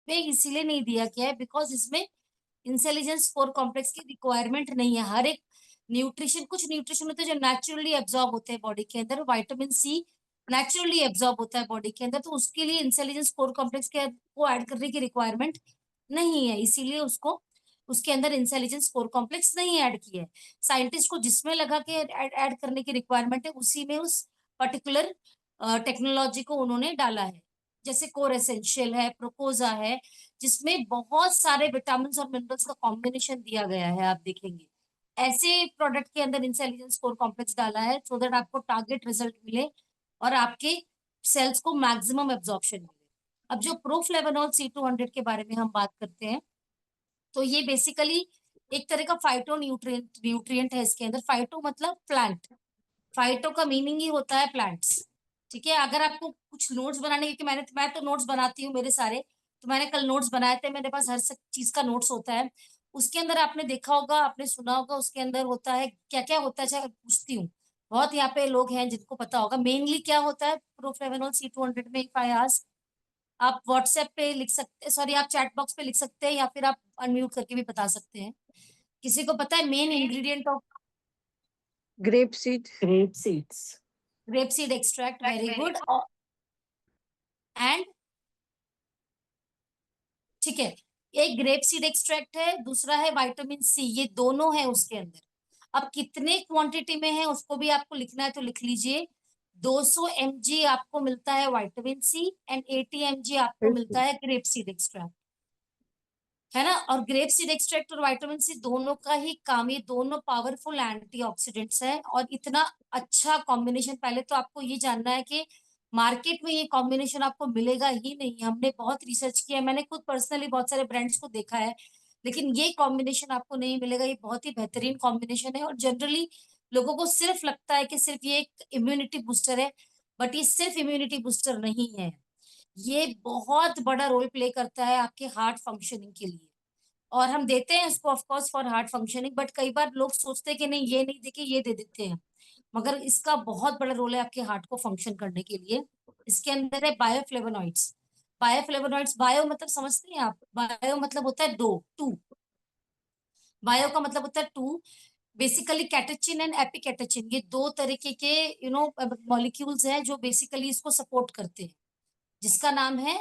में इसीलिए नहीं दिया गया है बिकॉज इसमें इंटेलिजेंस कोर कॉम्प्लेक्स की रिक्वायरमेंट नहीं है। हर एक न्यूट्रिशन, कुछ न्यूट्रिशन होते हैं जो नेचुरली एब्जॉर्ब होते हैं बॉडी के अंदर, विटामिन सी नेचुरली एब्जॉर्ब होता है बॉडी के अंदर, तो उसके लिए इंटेलिजेंस कोर कॉम्प्लेक्स के को ऐड करने की रिक्वायरमेंट नहीं है, इसीलिए उसको उसके अंदर इंटेलिजेंस कोर कॉम्प्लेक्स नहीं ऐड किया है। साइंटिस्ट को जिसमें लगा के ऐड करने की रिक्वायरमेंट है उसी में उस पर्टिकुलर टेक्नोलॉजी को उन्होंने डाला है। जैसे कोर एसेंशियल है, प्रोपोजा है, जिसमें बहुत सारे विटामिन और मिनरल्स का कॉम्बिनेशन दिया गया है, आप देखेंगे ऐसे प्रोडक्ट के अंदर इंटेलिजेंस कोर कॉम्प्लेक्स डाला है सो दैट आपको टारगेट रिजल्ट मिले और आपके सेल्स को मैक्सिमम एब्जॉर्प्शन मिले। अब जो प्रोफ्लेवेनॉल C200 के बारे में हम बात करते हैं, तो ये बेसिकली एक तरह का फाइटो न्यूट्रिएंट न्यूट्रिएंट है। इसके अंदर फाइटो मतलब प्लांट, फाइटो का मीनिंग ही होता है प्लांट्स। ठीक है, अगर आपको कुछ नोट्स बनाने के, मैं तो नोट्स बनाती हूँ मेरे सारे, तो मैंने कल नोट्स बनाए थे, मेरे पास हर चीज का नोट्स होता है। उसके अंदर आपने देखा होगा, आपने सुना होगा, उसके अंदर होता है क्या क्या होता है, अच्छा पूछती हूँ, बहुत यहाँ पे लोग हैं जिनको पता होगा मेनली क्या होता है प्रोफ्लेवेनॉल C200 में। इफ आई आस्क, आप व्हाट्सएप पे लिख सकते, सॉरी आप चैट बॉक्स पे लिख सकते हैं या फिर आप अनम्यूट करके भी बता सकते हैं। किसी को पता है main ingredient of grape seed. Grape seeds. Grape seed extract, very good. And ठीक है, एक ग्रेप सीड एक्सट्रैक्ट है, दूसरा है विटामिन सी, ये दोनों है उसके अंदर। अब कितने क्वांटिटी में है उसको भी आपको लिखना है तो लिख लीजिए। 200 mg आपको मिलता है विटामिन सी एंड 80 mg आपको मिलता है ग्रेप सीड एक्सट्रैक्ट, है ना। और ग्रेप सीड एक्सट्रैक्ट और विटामिन सी दोनों का ही काम, ये दोनों पावरफुल एंटीऑक्सीडेंट्स है। और इतना अच्छा कॉम्बिनेशन, पहले तो आपको ये जानना है कि मार्केट में ये कॉम्बिनेशन आपको मिलेगा ही नहीं। हमने बहुत रिसर्च किया है, मैंने खुद पर्सनली बहुत सारे ब्रांड्स को देखा है, लेकिन ये कॉम्बिनेशन आपको नहीं मिलेगा। ये बहुत ही बेहतरीन कॉम्बिनेशन है और जनरली लोगों को सिर्फ लगता है कि सिर्फ ये एक इम्यूनिटी बूस्टर है, बट ये सिर्फ इम्यूनिटी बूस्टर नहीं है। ये बहुत बड़ा रोल प्ले करता है आपके हार्ट फंक्शनिंग के लिए, और हम देते हैं इसको of course for heart functioning, but कई बार लोग सोचते हैं कि नहीं ये नहीं देके ये दे देते हैं, मगर इसका बहुत बड़ा रोल है आपके हार्ट को फंक्शन करने के लिए। इसके अंदर है बायोफ्लेवोनॉइड्स। बायोफ्लेवोनॉइड्स, बायो मतलब समझते हैं आप, बायो मतलब होता है दो, टू। बायो का मतलब होता है टू। बेसिकली कैटेचिन एंड एपिकैटेचिन, ये दो तरीके के मॉलिक्यूल्स हैं जो बेसिकली इसको सपोर्ट करते हैं, जिसका नाम है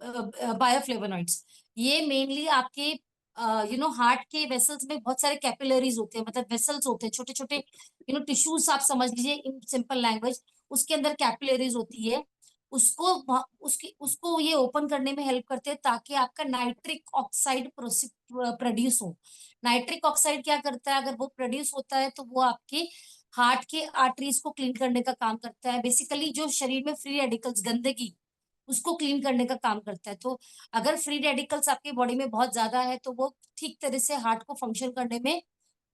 बायोफ्लेवोनॉइड्स। ये मेनली आपके हार्ट के वेसल्स में बहुत सारे कैपिलरीज होते हैं, मतलब वेसल्स होते हैं छोटे छोटे, टिश्यूज आप समझ लीजिए इन सिंपल लैंग्वेज। उसके अंदर कैपिलरीज होती है, उसको उसको ये ओपन करने में हेल्प करते हैं ताकि आपका नाइट्रिक ऑक्साइड प्रोड्यूस हो। नाइट्रिक ऑक्साइड क्या करता है, अगर वो प्रोड्यूस होता है तो वो आपके हार्ट के आर्टरीज को क्लीन करने का काम करता है। बेसिकली जो शरीर में फ्री रेडिकल्स, गंदगी, उसको क्लीन करने का काम करता है। तो अगर फ्री रेडिकल्स आपकी बॉडी में बहुत ज्यादा है तो वो ठीक तरह से हार्ट को फंक्शन करने में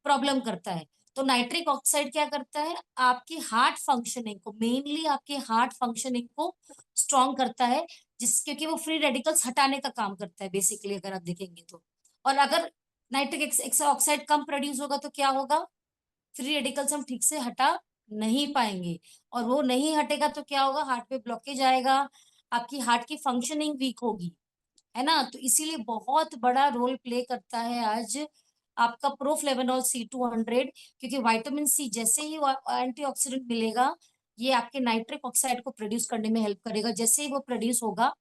प्रॉब्लम करता है। तो नाइट्रिक ऑक्साइड क्या करता है, आपकी हार्ट फंक्शनिंग को, मेनली आपके हार्ट फंक्शनिंग को स्ट्रॉन्ग करता है, क्योंकि वो फ्री रेडिकल्स हटाने का काम करता है बेसिकली, अगर आप देखेंगे तो। और अगर नाइट्रिक ऑक्साइड कम प्रोड्यूस होगा तो क्या होगा, फ्री रेडिकल्स हम ठीक से हटा नहीं पाएंगे, और वो नहीं हटेगा तो क्या होगा, हार्ट पे ब्लॉकेज आएगा, आपकी हार्ट की फंक्शनिंग वीक होगी, है ना। तो इसीलिए बहुत बड़ा रोल प्ले करता है आज आपका प्रोफ्लेवेनॉल C200, क्योंकि विटामिन सी जैसे ही एंटीऑक्सीडेंट मिलेगा, ये आपके नाइट्रिक ऑक्साइड को प्रोड्यूस करने में हेल्प करेगा। जैसे ही वो प्रोड्यूस होगा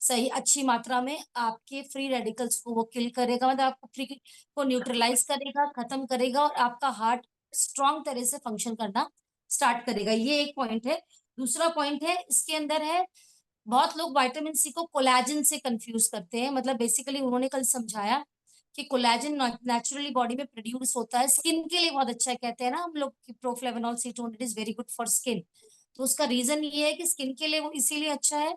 सही अच्छी मात्रा में, आपके फ्री रेडिकल्स को वो किल करेगा, मतलब आपको फ्री को न्यूट्रलाइज करेगा, खत्म करेगा, और आपका हार्ट स्ट्रॉन्ग तरह से फंक्शन करना स्टार्ट करेगा। ये एक पॉइंट है। दूसरा पॉइंट है इसके अंदर है, बहुत लोग विटामिन सी को कोलेजन से कंफ्यूज करते हैं। मतलब बेसिकली उन्होंने कल समझाया कि कोलेजन नेचुरली बॉडी में प्रोड्यूस होता है, स्किन के लिए बहुत अच्छा है, कहते हैं ना हम लोग कि प्रोफ्लेवेनॉल C200 is very good for skin. तो उसका रीजन ये है कि स्किन के लिए वो इसीलिए अच्छा है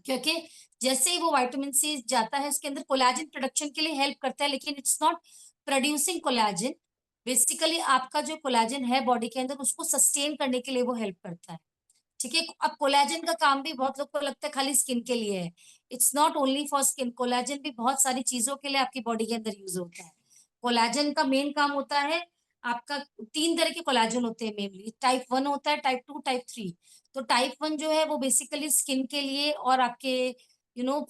क्योंकि जैसे ही वो विटामिन सी जाता है उसके अंदर, कोलेजन प्रोडक्शन के लिए हेल्प करता है, लेकिन it's not producing collagen. Basically आपका जो कोलेजन है बॉडी के अंदर, उसको सस्टेन करने के लिए वो हेल्प करता है। ठीक है, अब कोलेजन का काम भी बहुत लोग को लगता है खाली स्किन के लिए है। It's not only for skin, collagen भी बहुत सारी चीजों के लिए आपकी बॉडी के अंदर यूज होता है। कोलेजन का मेन काम होता है आपका, तीन तरह के कोलेजन होते हैं मेनली, टाइप 1 होता है, टाइप 2, टाइप 3। तो टाइप 1 जो है वो बेसिकली स्किन के लिए और आपके यू नो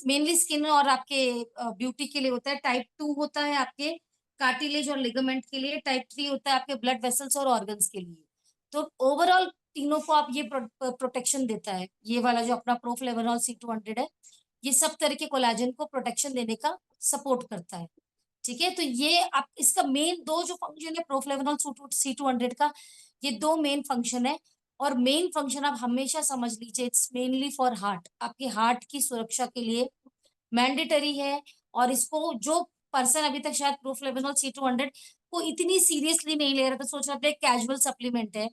मेनली स्किन और आपके ब्यूटी के लिए होता है। टाइप 2 होता है आपके कार्टिलेज और लिगामेंट के लिए। टाइप 3 होता है आपके ब्लड वेसल्स और ऑर्गन्स के लिए। तो ओवरऑल तीनों को आप ये प्रोटेक्शन देता है। ये वाला जो अपना प्रोफ्लेवनॉल C200 है, ये सब तरह के कोलाजन को प्रोटेक्शन देने का सपोर्ट करता है। ठीक है, तो ये आप इसका मेन दो जो फंक्शन है प्रोफ्लेवनॉल C200 का, ये दो मेन फंक्शन है। और मेन फंक्शन आप हमेशा समझ लीजिए, इट्स मेनली फॉर हार्ट, आपके हार्ट की सुरक्षा के लिए मैंडेटरी है। और इसको जो पर्सन अभी तक शायद प्रोफ्लेवनॉल C200 को इतनी सीरियसली नहीं ले रहा था, सोच रहा था एक कैजुअल सप्लीमेंट है,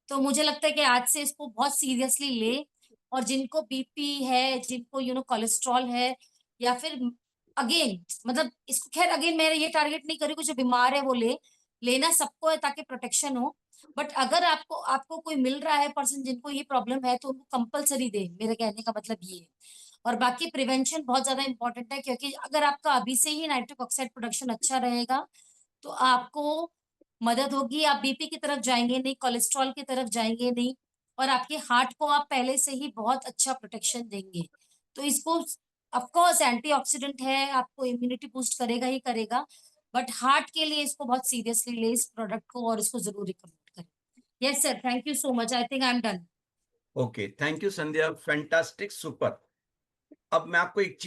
तो मुझे लगता है कि आज से इसको बहुत सीरियसली ले। और जिनको बीपी है, जिनको कोलेस्ट्रॉल है, या फिर अगेन मतलब इसको खैर अगेन मैं ये टारगेट नहीं करूँ कि जो बीमार है वो लेना सबको है ताकि प्रोटेक्शन हो। बट अगर आपको आपको कोई मिल रहा है पर्सन जिनको ये प्रॉब्लम है, तो उनको कंपलसरी दे, मेरे कहने का मतलब ये है। और बाकी प्रिवेंशन बहुत ज्यादा इंपॉर्टेंट है, क्योंकि अगर आपका अभी से ही नाइट्रिक ऑक्साइड प्रोडक्शन अच्छा रहेगा, तो आपको मदद होगी। आप बीपी की तरफ जाएंगे नहीं, कोलेस्ट्रॉल की तरफ जाएंगे नहीं, और आपके हार्ट को आप पहले से ही बहुत अच्छा प्रोटेक्शन देंगे। तो इसको ऑफ कोर्स एंटीऑक्सीडेंट है, आपको इम्यूनिटी बूस्ट करेगा ही करेगा, बट हार्ट के लिए इसको बहुत सीरियसली ले इस प्रोडक्ट को, और इसको जरूर रिकमेंड करें। Yes sir, thank you so much, I think I am done. Okay, thank you Sandhya, fantastic, super. अब मैं आपको एक चीज